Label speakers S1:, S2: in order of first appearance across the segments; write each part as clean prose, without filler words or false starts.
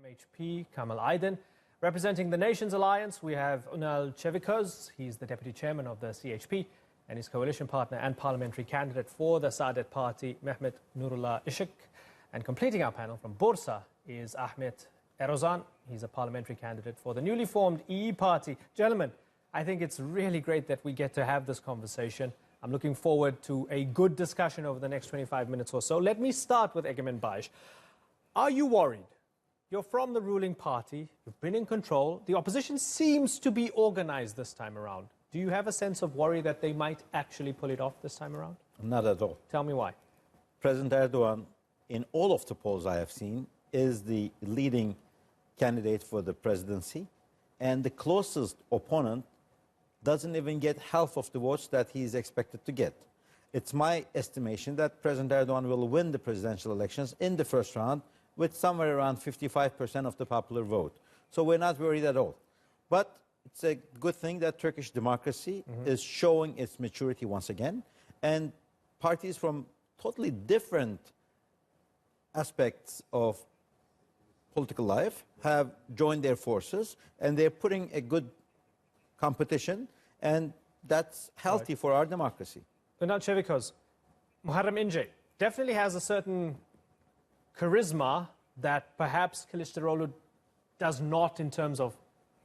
S1: MHP, Kamal Aydin. Representing the Nations Alliance, we have Ünal Çeviköz. He's the Deputy Chairman of the CHP and his coalition partner and parliamentary candidate for the Saadet party, Mehmet Nurullah Isik. And completing our panel from Bursa is Ahmet Erozan. He's a parliamentary candidate for the newly formed EE party. Gentlemen, I think it's really great that we get to have this conversation. I'm looking forward to a good discussion over the next 25 minutes or so. Let me start with Egemen Bağış. Are you worried? You're from the ruling party, you've been in control. The opposition seems to be organized this time around. Do you have a sense of worry that they might actually pull it off this time around?
S2: Not at all.
S1: Tell me why.
S2: President Erdogan, in all of the polls I have seen, is the leading candidate for the presidency. And the closest opponent doesn't even get half of the votes that he is expected to get. It's my estimation that President Erdogan will win the presidential elections in the first round with somewhere around 55% of the popular vote. So we're not worried at all. But it's a good thing that Turkish democracy is showing its maturity once again. And parties from totally different aspects of political life have joined their forces, and they're putting a good competition, and that's healthy for our democracy.
S1: Ünal Çeviköz, Muharrem İnce definitely has a certain charisma that perhaps Kılıçdaroğlu does not in terms of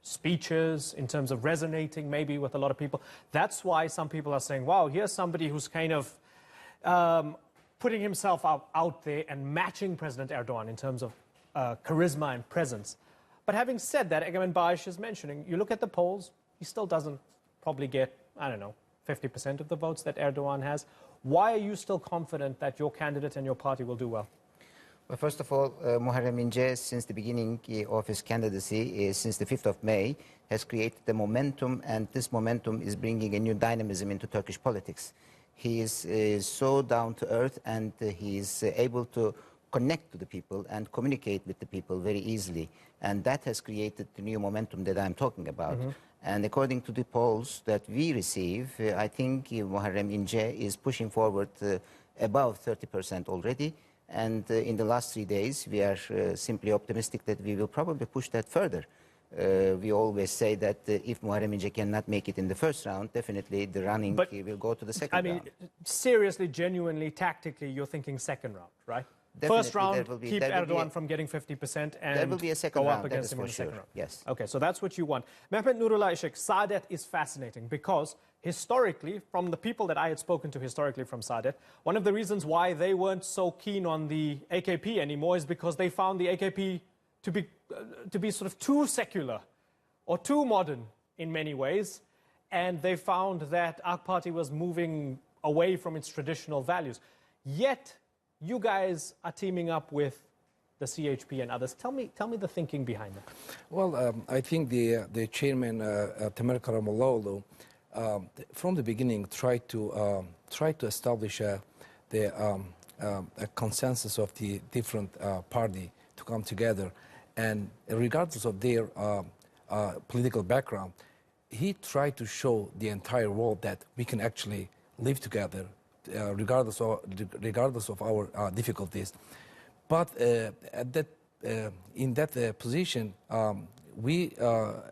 S1: speeches, in terms of resonating maybe with a lot of people. That's why some people are saying, wow, here's somebody who's kind of putting himself out there and matching President Erdogan in terms of charisma and presence. But having said that, Egemen Bağış is mentioning, you look at the polls, he still doesn't probably get, I don't know, 50% of the votes that Erdogan has. Why are you still confident that your candidate and your party will do well?
S3: Well, first of all, Muharrem İnce, since the beginning of his candidacy, since the 5th of May, has created the momentum, and this momentum is bringing a new dynamism into Turkish politics. He is so down to earth, and he is able to connect to the people and communicate with the people very easily. And that has created the new momentum that I'm talking about. And according to the polls that we receive, I think Muharrem İnce is pushing forward above 30% already. And in the last 3 days, we are simply optimistic that we will probably push that further. We always say that if Muharrem İnce cannot make it in the first round, definitely the running will go to the second round.
S1: I mean, seriously, genuinely, tactically, you're thinking second round, right?
S3: Definitely,
S1: first round, keep Erdogan from getting 50% and
S3: there will be a second
S1: go
S3: round,
S1: up against him in the second round.
S3: Yes.
S1: Okay, so that's what you want. Mehmet Nurullah Isik, Saadet is fascinating because historically, from the people that I had spoken to historically from Saadet, one of the reasons why they weren't so keen on the AKP anymore is because they found the AKP to be sort of too secular or too modern in many ways, and they found that AK Party was moving away from its traditional values. Yet, you guys are teaming up with the CHP and others. Tell me the thinking behind that.
S4: Well, I think the chairman, Tamer Karamollaoğlu, from the beginning tried to establish a consensus of the different party to come together, and regardless of their political background, he tried to show the entire world that we can actually live together, regardless of our difficulties. But in that position, we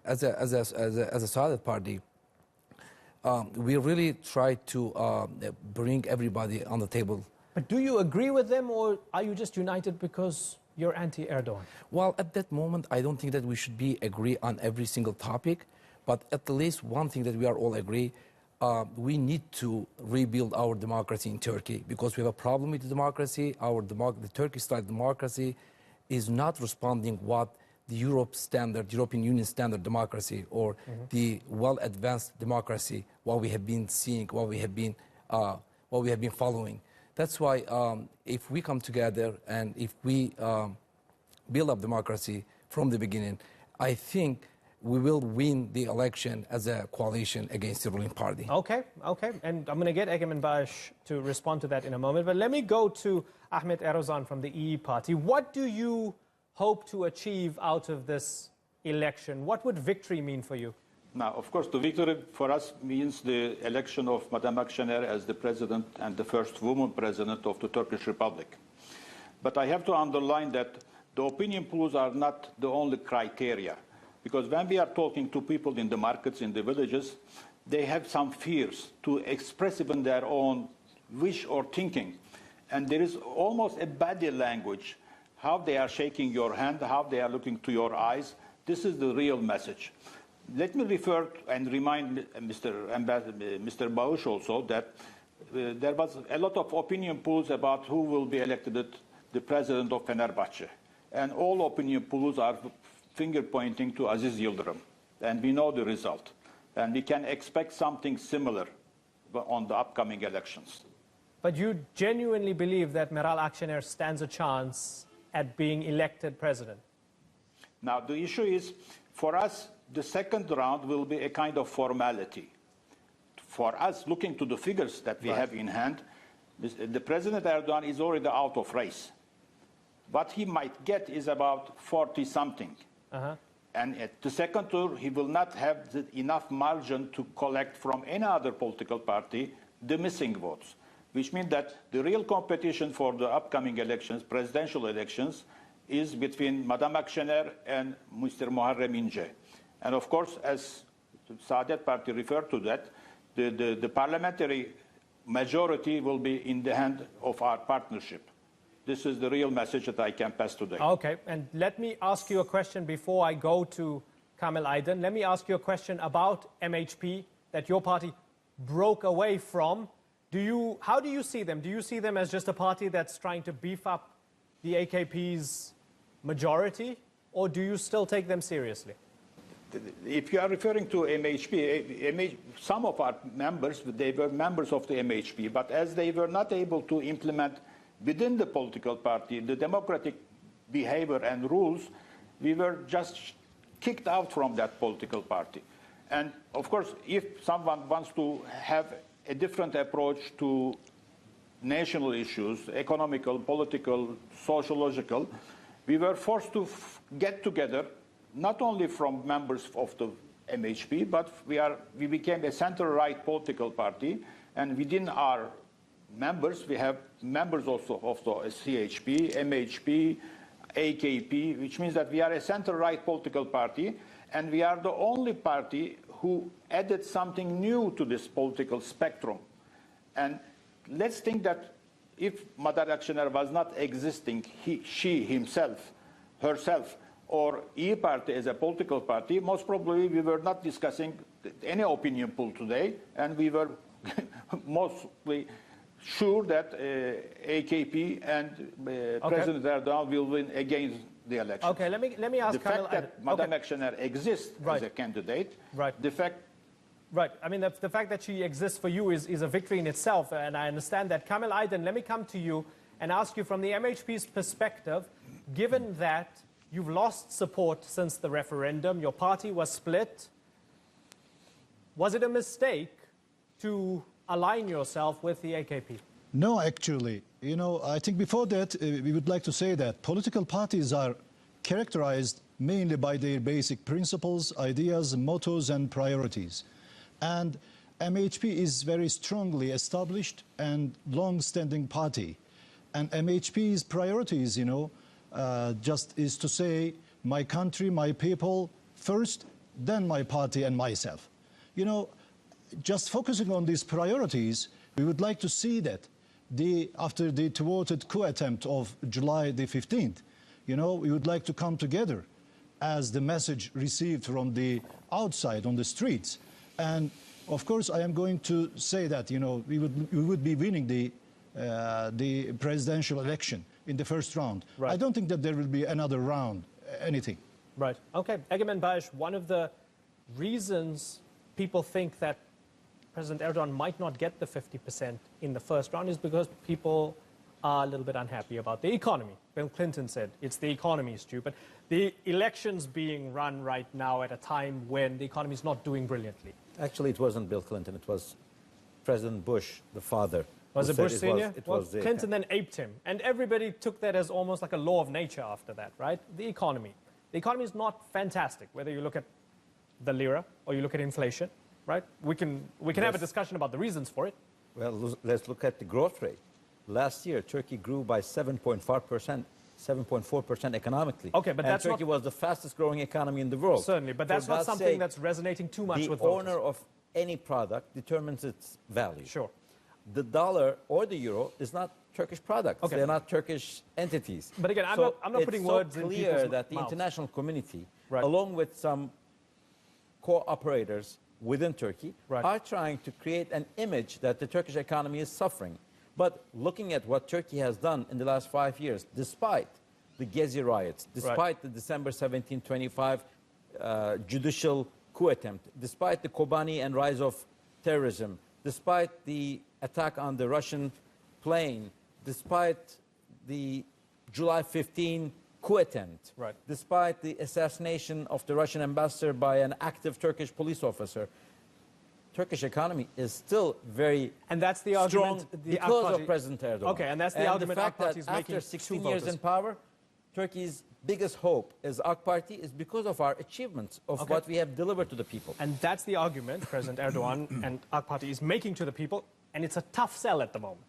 S4: as a Saadet party, we really try to bring everybody on the table.
S1: But do you agree with them, or are you just united because you're anti-Erdogan?
S4: Well, at that moment, I don't think that we should agree on every single topic, but at least one thing that we are all agree, we need to rebuild our democracy in Turkey because we have a problem with the democracy. The Turkish-style democracy is not responding what the European Union standard democracy or the well-advanced democracy, what we have been seeing, what we have been following. That's why if we come together and if we build up democracy from the beginning, I think we will win the election as a coalition against the ruling party.
S1: Okay. And I'm going to get Egemen Bağış to respond to that in a moment. But let me go to Ahmet Erozan from the EE party. What do you hope to achieve out of this election? What would victory mean for you?
S5: Now, of course, the victory for us means the election of Madame Akşener as the president and the first woman president of the Turkish Republic. But I have to underline that the opinion polls are not the only criteria. Because when we are talking to people in the markets, in the villages, they have some fears to express even their own wish or thinking. And there is almost a body language, how they are shaking your hand, how they are looking to your eyes. This is the real message. Let me refer and remind Mr. Bağış also that there was a lot of opinion polls about who will be elected the president of Fenerbahçe. And all opinion polls are finger pointing to Aziz Yıldırım. And we know the result. And we can expect something similar on the upcoming elections.
S1: But you genuinely believe that Meral Akşener stands a chance at being elected president?
S5: Now, the issue is, for us, the second round will be a kind of formality. For us, looking to the figures that we have in hand, the President Erdogan is already out of race. What he might get is about 40-something. And at the second tour, he will not have enough margin to collect from any other political party the missing votes, which means that the real competition for the upcoming elections, presidential elections, is between Madame Akşener and Mr. Muharrem İnce. And of course, as the Saadet Party referred to that, the parliamentary majority will be in the hand of our partnership. This is the real message that I can pass today.
S1: Okay, and let me ask you a question before I go to Kamil Aydın. Let me ask you a question about MHP that your party broke away from. How do you see them? Do you see them as just a party that's trying to beef up the AKP's majority, or do you still take them seriously?
S5: If you are referring to MHP, some of our members, they were members of the MHP, but as they were not able to implement within the political party the democratic behavior and rules, we were just kicked out from that political party. And of course, if someone wants to have a different approach to national issues, economical, political, sociological, we were forced to get together, not only from members of the MHP, but we became a center-right political party, and within our members, we have members also of the CHP, MHP, AKP, which means that we are a center-right political party, and we are the only party who added something new to this political spectrum. And let's think that if Madame Akşener was not existing, she herself, or İYİ Party as a political party, most probably we were not discussing any opinion poll today, and we were mostly sure that AKP and President Erdogan will win against the election.
S1: Okay, let me ask
S5: the fact that Madame Akşener exists as a candidate, the fact.
S1: Right, I mean, the fact that she exists for you is a victory in itself, and I understand that. Kamil Aydın, let me come to you and ask you from the MHP's perspective, given that you've lost support since the referendum, your party was split, was it a mistake to align yourself with the AKP?
S6: No, actually. You know, I think before that, we would like to say that political parties are characterized mainly by their basic principles, ideas, mottos, and priorities. And MHP is very strongly established and long-standing party. And MHP's priorities, you know, just is to say, my country, my people first, then my party and myself. You know, just focusing on these priorities, we would like to see that after the thwarted coup attempt of July the 15th, you know, we would like to come together as the message received from the outside on the streets. And of course, I am going to say that, you know, we would be winning the presidential election in the first round.
S1: Right.
S6: I don't think that there will be another round, anything.
S1: Right. Okay. Egemen Bağış, one of the reasons people think that President Erdogan might not get the 50% in the first round is because people are a little bit unhappy about the economy. Bill Clinton said, it's the economy, stupid. The election's being run right now at a time when the economy is not doing brilliantly.
S2: Actually, it wasn't Bill Clinton. It was President Bush, the father.
S1: Was it Bush Sr.?
S2: Well,
S1: Clinton then aped him. And everybody took that as almost like a law of nature after that, right? The economy. The economy is not fantastic, whether you look at the lira or you look at inflation, right? We can have a discussion about the reasons for it.
S2: Well, let's look at the growth rate. Last year, Turkey grew by 7.5%, 7.4% economically.
S1: Okay, but
S2: and
S1: that's
S2: Turkey was the fastest growing economy in the world.
S1: Certainly, but that's
S2: For
S1: not
S2: God's
S1: something
S2: sake,
S1: that's resonating too much with
S2: the
S1: voters.
S2: owner of any product determines its value.
S1: Sure.
S2: The dollar or the euro is not Turkish products.
S1: Okay.
S2: They're not Turkish entities.
S1: But again, I'm not putting words in people's
S2: It's so clear that the
S1: mouths.
S2: international community,
S1: Right.
S2: along with some cooperators within Turkey,
S1: Right.
S2: are trying to create an image that the Turkish economy is suffering. But looking at what Turkey has done in the last 5 years, despite the Gezi riots, despite the December 1725 judicial coup attempt, despite the Kobani and rise of terrorism, despite the attack on the Russian plane, despite the July 15 coup attempt,
S1: Right.
S2: despite the assassination of the Russian ambassador by an active Turkish police officer, Turkish economy is still very
S1: And that's the
S2: strong
S1: argument the AK
S2: because
S1: Party-
S2: of President Erdogan.
S1: Okay, and that's the argument
S2: the fact
S1: AK Party
S2: that
S1: is making
S2: after
S1: to
S2: 16 years
S1: voters.
S2: in power, Turkey's biggest hope as AK Party is because of our achievements of
S1: Okay.
S2: what we have delivered to the people.
S1: And that's the argument President Erdogan and AK Party is making to the people, and it's a tough sell at the moment.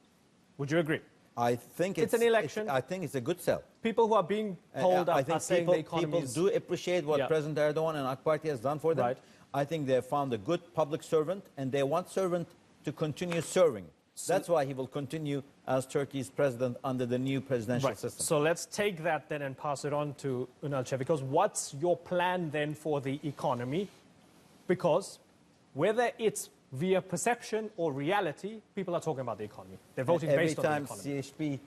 S1: Would you agree?
S2: I think
S1: It's an election.
S2: I think it's a good sell.
S1: People who are being polled
S2: I
S1: up are
S2: think
S1: saying the economy
S2: people
S1: is...
S2: do appreciate what
S1: Yeah.
S2: President Erdogan and AK Party has done for them.
S1: Right.
S2: I think they have found a good public servant, and they want servant to continue serving. That's why he will continue as Turkey's president under the new presidential
S1: Right.
S2: system.
S1: So let's take that then and pass it on to Ünal Çeviköz. What's your plan then for the economy? Because whether it's via perception or reality, people are talking about the economy. They're voting
S2: Every
S1: based on the
S2: time
S1: economy.
S2: CHP,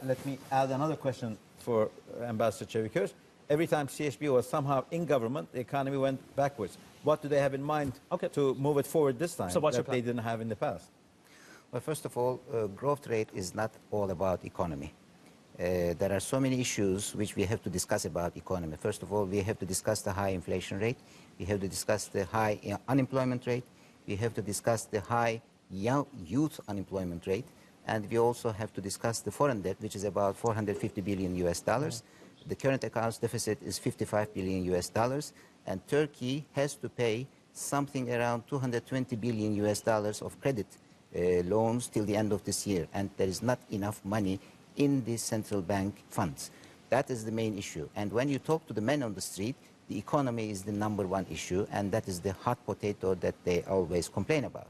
S2: let me add another question for Ambassador Çeviköz. Every time CHP was somehow in government, the economy went backwards. What do they have in mind to move it forward this time
S1: So what's your
S2: that they
S1: plan?
S2: didn't have in the past?
S3: Well, first of all, growth rate is not all about economy. There are so many issues which we have to discuss about economy. First of all, we have to discuss the high inflation rate. We have to discuss the high unemployment rate. We have to discuss the high young youth unemployment rate. And we also have to discuss the foreign debt, which is about 450 billion US dollars. The current accounts deficit is 55 billion US dollars. And Turkey has to pay something around 220 billion US dollars of credit loans till the end of this year. And there is not enough money in the central bank funds. That is the main issue. And when you talk to the men on the street, the economy is the #1 issue, and that is the hot potato that they always complain about.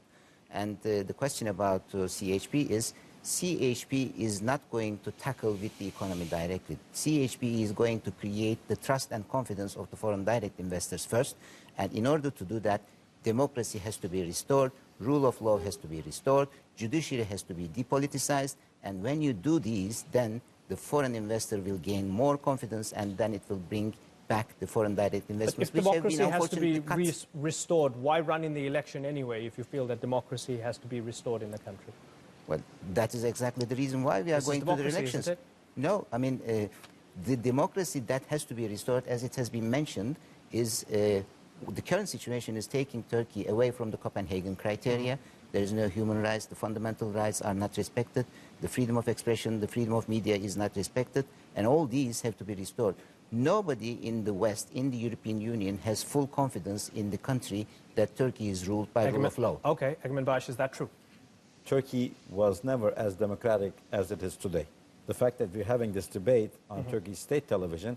S3: And the question about CHP is, CHP is not going to tackle with the economy directly. CHP is going to create the trust and confidence of the foreign direct investors first. And in order to do that, democracy has to be restored, rule of law has to be restored, judiciary has to be depoliticized. And when you do these, then the foreign investor will gain more confidence, and then it will bring back the foreign direct
S1: But
S3: investments,
S1: if
S3: which have
S1: democracy
S3: been
S1: has to be
S3: unfortunately cut.
S1: restored, why run in the election anyway if you feel that democracy has to be restored in the country?
S3: Well, that is exactly the reason why we are
S1: This is
S3: going to the
S1: democracy,
S3: elections.
S1: isn't it?
S3: No, I mean, the democracy that has to be restored, as it has been mentioned, is the current situation is taking Turkey away from the Copenhagen criteria. There is no human rights, the fundamental rights are not respected, the freedom of expression, the freedom of media is not respected, and all these have to be restored. Nobody in the West, in the European Union, has full confidence in the country that Turkey is ruled by rule of law.
S1: Okay, Egemen Baş, is that true?
S2: Turkey was never as democratic as it is today. The fact that we're having this debate on Turkey's state television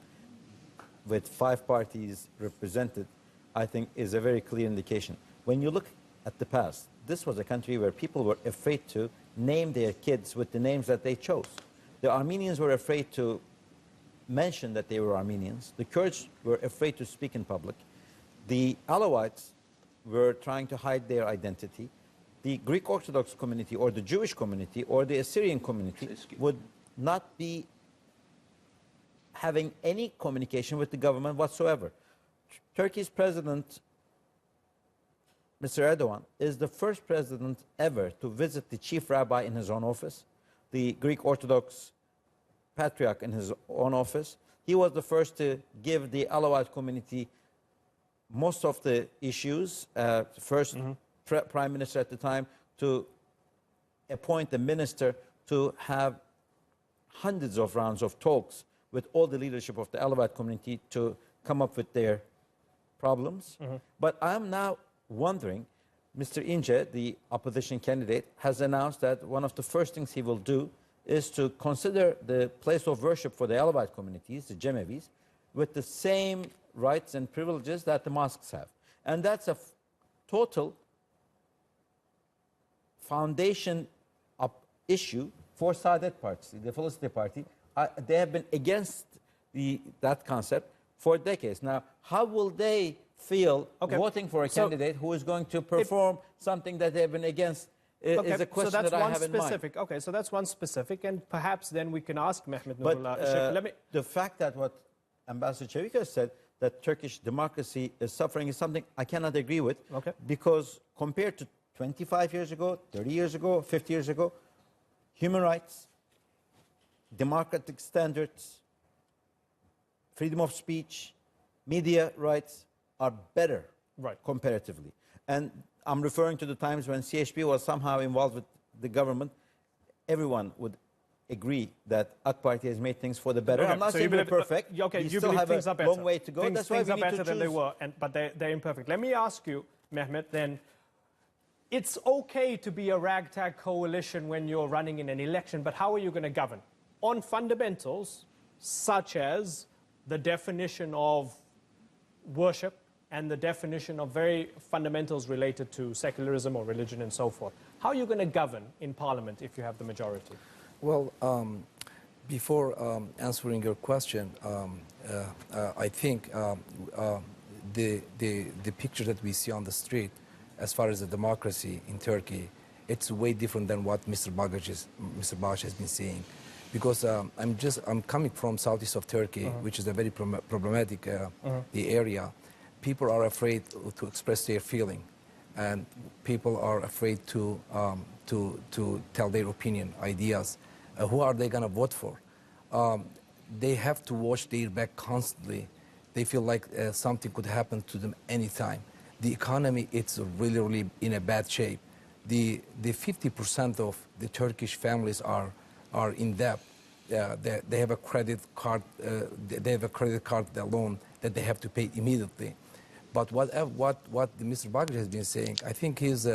S2: with 5 parties represented, I think, is a very clear indication. When you look at the past, this was a country where people were afraid to name their kids with the names that they chose. The Armenians were afraid to mention that they were Armenians. The Kurds were afraid to speak in public. The Alawites were trying to hide their identity. The Greek Orthodox community or the Jewish community or the Assyrian community would not be having any communication with the government whatsoever. Turkey's president, Mr. Erdogan, is the first president ever to visit the chief rabbi in his own office, the Greek Orthodox patriarch in his own office. He was the first to give the Alawite community most of the issues, first prime minister at the time to appoint a minister to have hundreds of rounds of talks with all the leadership of the Alawite community to come up with their problems. But I'm now wondering, Mr. Ince, the opposition candidate, has announced that one of the first things he will do is to consider the place of worship for the Alawite communities, the Cemevis, with the same rights and privileges that the mosques have. And that's a total foundation issue for Saadet Party, the Felicity Party. They have been against that concept for decades. Now, how will they feel voting for a candidate who is going to perform something that they have been against? Is a question
S1: so that's
S2: that I
S1: one
S2: have
S1: specific.
S2: in mind.
S1: Okay, so that's one specific, and perhaps then we can ask Mehmet Nurullah Isik.
S2: The fact that what Ambassador Çeviköz said, that Turkish democracy is suffering, is something I cannot agree with.
S1: Okay.
S2: Because compared to 25 years ago, 30 years ago, 50 years ago, human rights, democratic standards, freedom of speech, media rights are better comparatively. And I'm referring to the times when CHP was somehow involved with the government. Everyone would agree that AK Party has made things for the better. I'm not saying we're perfect.
S1: Okay,
S2: we
S1: you
S2: still
S1: believe
S2: have
S1: things
S2: a
S1: are better.
S2: long way to go.
S1: Things,
S2: That's why
S1: things
S2: we
S1: are
S2: need
S1: better
S2: to
S1: than they
S2: choose.
S1: were, but they're imperfect. Let me ask you, Mehmet, then, it's okay to be a ragtag coalition when you're running in an election, but how are you going to govern? On fundamentals, such as the definition of worship and the definition of very fundamentals related to secularism or religion and so forth. How are you going to govern in Parliament if you have the majority?
S4: Well, before answering your question, I think the picture that we see on the street as far as the democracy in Turkey, it's way different than what Mr. Bash has been saying. Because I'm coming from southeast of Turkey, which is a very problematic the area. People are afraid to express their feeling, and people are afraid to tell their opinion, ideas. Who are they going to vote for? They have to watch their back constantly. They feel like something could happen to them anytime. The economy, it's really, really in a bad shape. The 50% of the Turkish families are in debt. They have a credit card. They have a credit card loan that they have to pay immediately. But what Mr. Bagri has been saying, I think he's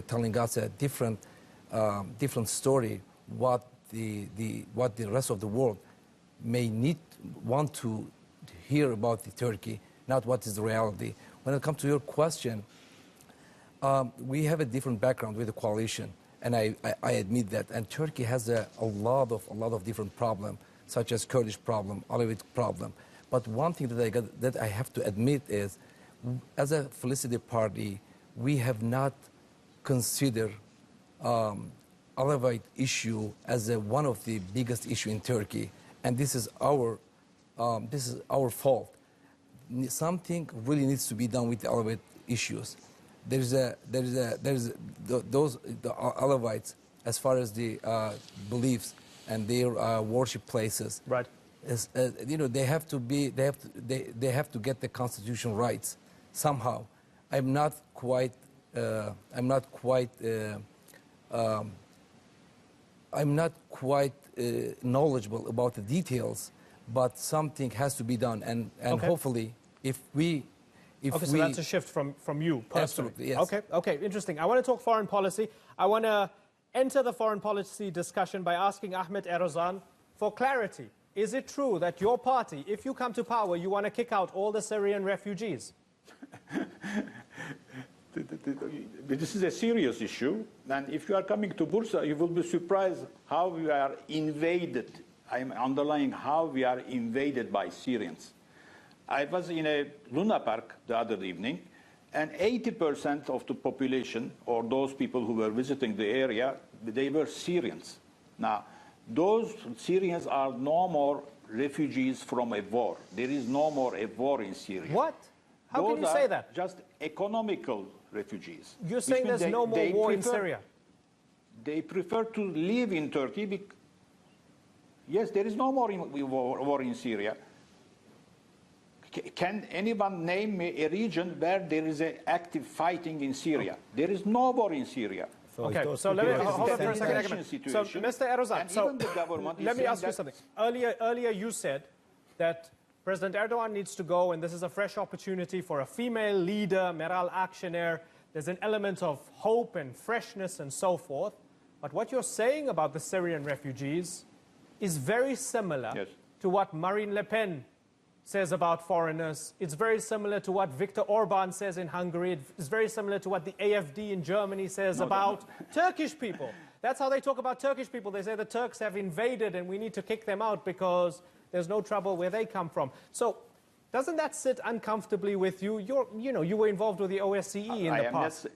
S4: telling us a different story. What the rest of the world may want to hear about the Turkey, not what is the reality. When it comes to your question, we have a different background with the coalition, and I admit that. And Turkey has a lot of different problems, such as Kurdish problem, Alawite problem. But one thing that I have to admit is, as a Felicity Party, we have not considered Alawite issue as one of the biggest issue in Turkey, and this is our fault. Something really needs to be done with the Alawite issues. There's the Alawites, as far as the beliefs and their worship places.
S1: Right.
S4: They have to get the constitutional rights somehow. I'm not quite knowledgeable about the details, but something has to be done, and hopefully, if we.
S1: So that's a shift from you personally.
S4: Absolutely, yes.
S1: Okay, interesting. I want to talk foreign policy. I want to enter the foreign policy discussion by asking Ahmet Erozan for clarity. Is it true that your party, if you come to power, you want to kick out all the Syrian refugees?
S5: This is a serious issue, and if you are coming to Bursa, you will be surprised how we are invaded. I'm underlying how we are invaded by Syrians. I was in a Luna Park the other evening, and 80% of the population, or those people who were visiting the area, they were Syrians. Now, those Syrians are no more refugees from a war. There is no more a war in Syria.
S1: What? How can you say that?
S5: Just economical refugees.
S1: You're saying there's no more war in Syria?
S5: They prefer to live in Turkey. Yes, there is no more war in Syria. Can anyone name me a region where there is active fighting in Syria? There is no war in Syria.
S1: Okay, so let me hold on for a second. So, Mr. Erozan, let me ask you something. Earlier you said that President Erdogan needs to go, and this is a fresh opportunity for a female leader, Meral Akşener. There's an element of hope and freshness and so forth. But what you're saying about the Syrian refugees is very similar to what Marine Le Pen says about foreigners. It's very similar to what Viktor Orban says in Hungary. It's very similar to what the AfD in Germany says about Turkish people. That's how they talk about Turkish people. They say the Turks have invaded and we need to kick them out because there's no trouble where they come from. So doesn't that sit uncomfortably with you? You were involved with the OSCE in the past.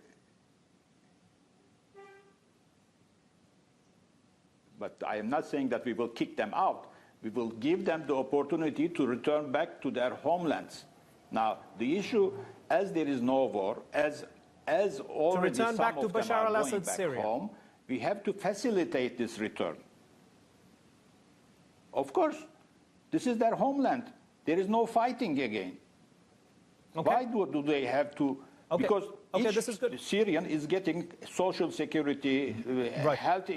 S5: But I am not saying that we will kick them out. We will give them the opportunity to return back to their homelands. Now, the issue, as there is no war, as already some of them are going back home, we have to facilitate this return. Of course, this is their homeland. There is no fighting again. Why do they have to? Because each Syrian is getting social security, health.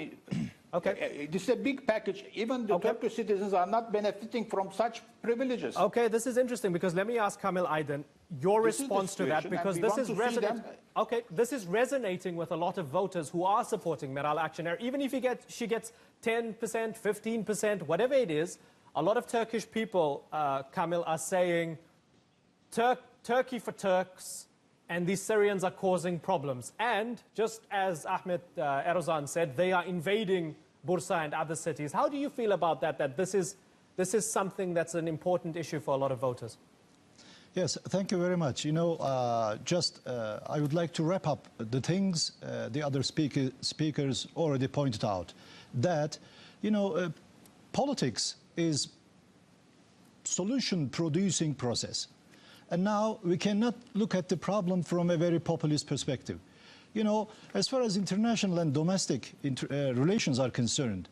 S5: This is a big package. Even the Turkish citizens are not benefiting from such privileges.
S1: Okay, this is interesting because let me ask Kamil Aydin your response to that, because this is resonating. Okay, this is resonating with a lot of voters who are supporting Meral Akşener. Even if she gets 10%, 15%, whatever it is, a lot of Turkish people, Kamil, are saying Turkey for Turks, and these Syrians are causing problems. And just as Ahmet Erozan said, they are invading Bursa and other cities. How do you feel about that, that this is something that's an important issue for a lot of voters?
S6: Yes, thank you very much. I would like to wrap up the things the other speakers already pointed out. That, politics is solution-producing process. And now we cannot look at the problem from a very populist perspective. As far as international and domestic relations are concerned,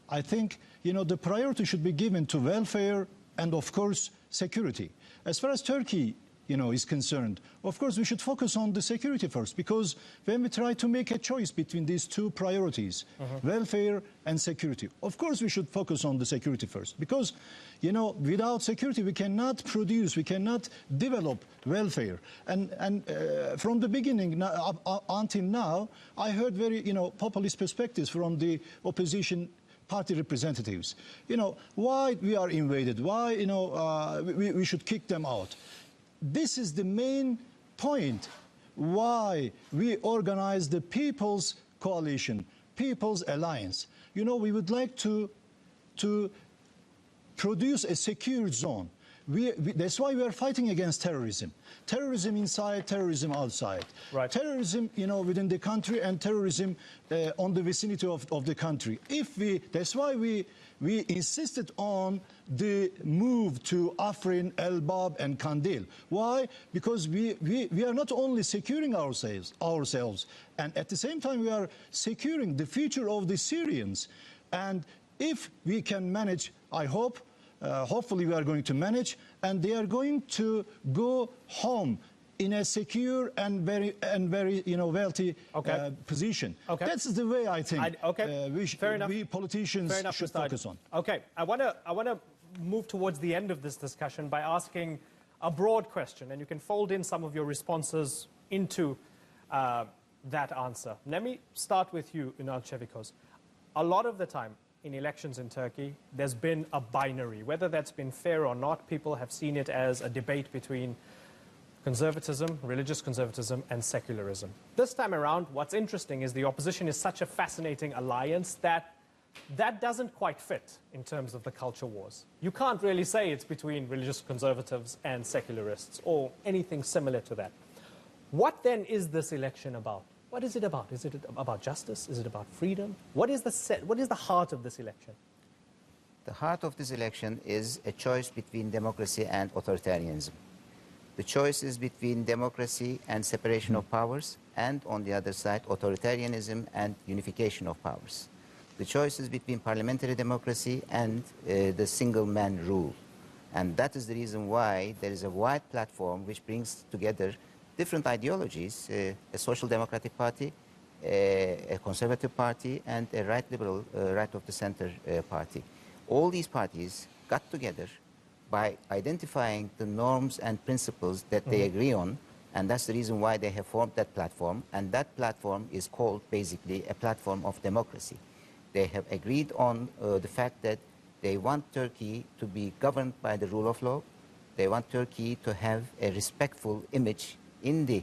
S6: I think, the priority should be given to welfare and, of course, security. As far as Turkey, is concerned, of course, we should focus on the security first, because when we try to make a choice between these two priorities, welfare and security, of course, we should focus on the security first, because, without security, we cannot produce, we cannot develop welfare. And from the beginning until now, I heard very, populist perspectives from the opposition party representatives. Why we are invaded, why, we should kick them out. This is the main point why we organize the People's Coalition, People's Alliance. We would like to produce a secure zone. That's why we are fighting against terrorism. Terrorism inside, terrorism outside. Right. Terrorism, within the country, and terrorism on the vicinity of the country. That's why we insisted on the move to Afrin, Elbab, and Kandil. Why? Because we are not only securing ourselves, and at the same time we are securing the future of the Syrians. And if we can manage, I hope, hopefully we are going to manage, and they are going to go home in a secure and very wealthy position. That's the way I think we politicians should focus on.
S1: Okay, I want to move towards the end of this discussion by asking a broad question, and you can fold in some of your responses into that answer. Let me start with you, Ünal Çeviköz. A lot of the time in elections in Turkey, there's been a binary. Whether that's been fair or not, people have seen it as a debate between conservatism, religious conservatism, and secularism. This time around, what's interesting is the opposition is such a fascinating alliance that doesn't quite fit in terms of the culture wars. You can't really say it's between religious conservatives and secularists or anything similar to that. What then is this election about? What is it about? Is it about justice? Is it about freedom? What is the heart of this election?
S3: The heart of this election is a choice between democracy and authoritarianism. The choice is between democracy and separation of powers, and on the other side, authoritarianism and unification of powers. The choice is between parliamentary democracy and the single-man rule. And that is the reason why there is a wide platform which brings together different ideologies, a social democratic party, a conservative party, and a right liberal, right of the center party. All these parties got together by identifying the norms and principles that they agree on And that's the reason why they have formed that platform. And that platform is called basically a platform of democracy. They have agreed on the fact that they want Turkey to be governed by the rule of law. They want Turkey to have a respectful image in the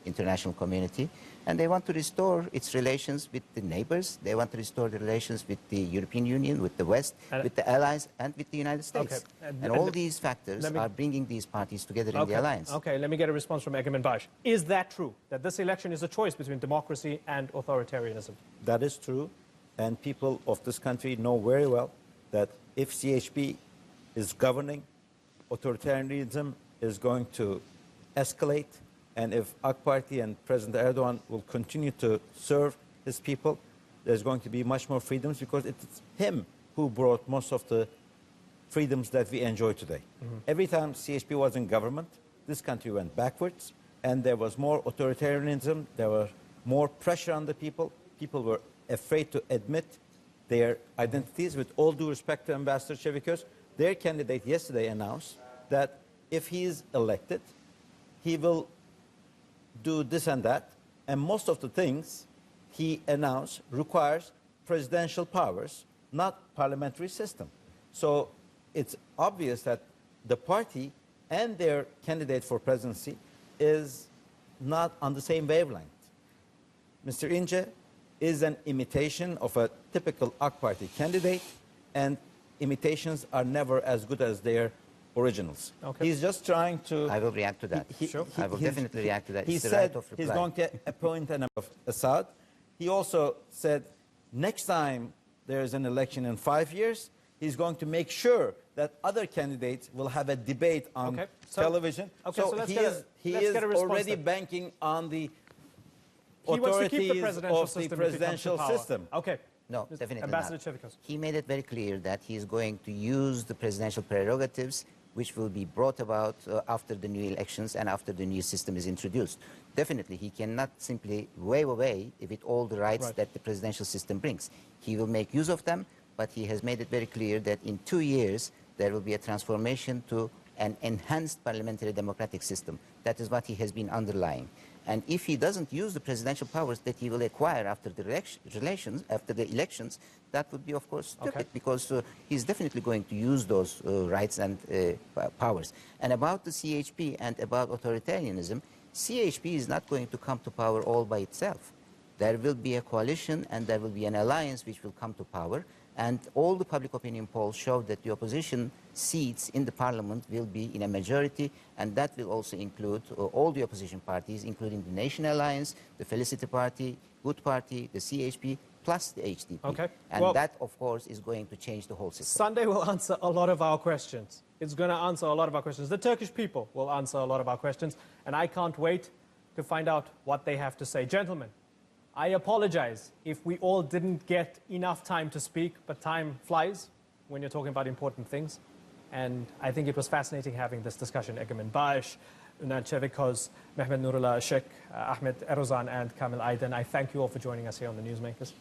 S3: international community. And they want to restore its relations with the neighbors. They want to restore the relations with the European Union, with the West, with the allies, and with the United States.
S1: Okay.
S3: And all these factors are bringing these parties together in the alliance.
S1: Okay, let me get a response from Egemen Bash. Is that true, that this election is a choice between democracy and authoritarianism?
S2: That is true, and people of this country know very well that if CHP is governing, authoritarianism is going to escalate, and if AK Party and President Erdogan will continue to serve his people, there's going to be much more freedoms, because it's him who brought most of the freedoms that we enjoy today. Every time CHP was in government, this country went backwards, and there was more authoritarianism, there was more pressure on the people. People were afraid to admit their identities. With all due respect to Ambassador Çeviköz, their candidate yesterday announced that if he is elected, he will do this and that, and most of the things he announced requires presidential powers, not parliamentary system. So it's obvious that the party and their candidate for presidency is not on the same wavelength. Mr. İnce is an imitation of a typical AK Party candidate, and imitations are never as good as their originals.
S1: Okay.
S2: He's just trying to...
S3: I will react to that. I will definitely react to that.
S2: He
S3: it's the
S2: said
S3: right of reply.
S2: he's going to appoint an of Assad. He also said next time there is an election in 5 years, he's going to make sure that other candidates will have a debate on television.
S1: Okay, so let's
S2: he is
S1: get a response
S2: already
S1: then.
S2: banking on the
S1: He wants to keep the
S2: authorities
S1: presidential
S2: of the
S1: system
S2: presidential
S1: if he comes to power.
S2: system.
S1: Okay.
S3: No, definitely
S1: Ambassador
S3: not.
S1: Çeviköz.
S3: He made it very clear that he is going to use the presidential prerogatives which will be brought about after the new elections and after the new system is introduced. Definitely, he cannot simply wave away with all the rights that the presidential system brings. He will make use of them, but he has made it very clear that in 2 years, there will be a transformation to an enhanced parliamentary democratic system. That is what he has been underlying. And if he doesn't use the presidential powers that he will acquire after the elections, that would be, of course, stupid, because he's definitely going to use those rights and powers. And about the CHP and about authoritarianism, CHP is not going to come to power all by itself. There will be a coalition and there will be an alliance which will come to power. And all the public opinion polls show that the opposition seats in the parliament will be in a majority, and that will also include all the opposition parties, including the Nation Alliance, the Felicity Party, Good Party, the CHP, plus the HDP.
S1: Okay.
S3: And
S1: well,
S3: that, of course, is going to change the whole system.
S1: Sunday will answer a lot of our questions. It's going to answer a lot of our questions. The Turkish people will answer a lot of our questions, and I can't wait to find out what they have to say. Gentlemen, I apologize if we all didn't get enough time to speak, but time flies when you're talking about important things. And I think it was fascinating having this discussion. Egemen Bash, Ünal Çeviköz, Mehmet Nurullah Isik, Ahmet Erozan, and Kamil Aydin. I thank you all for joining us here on the Newsmakers.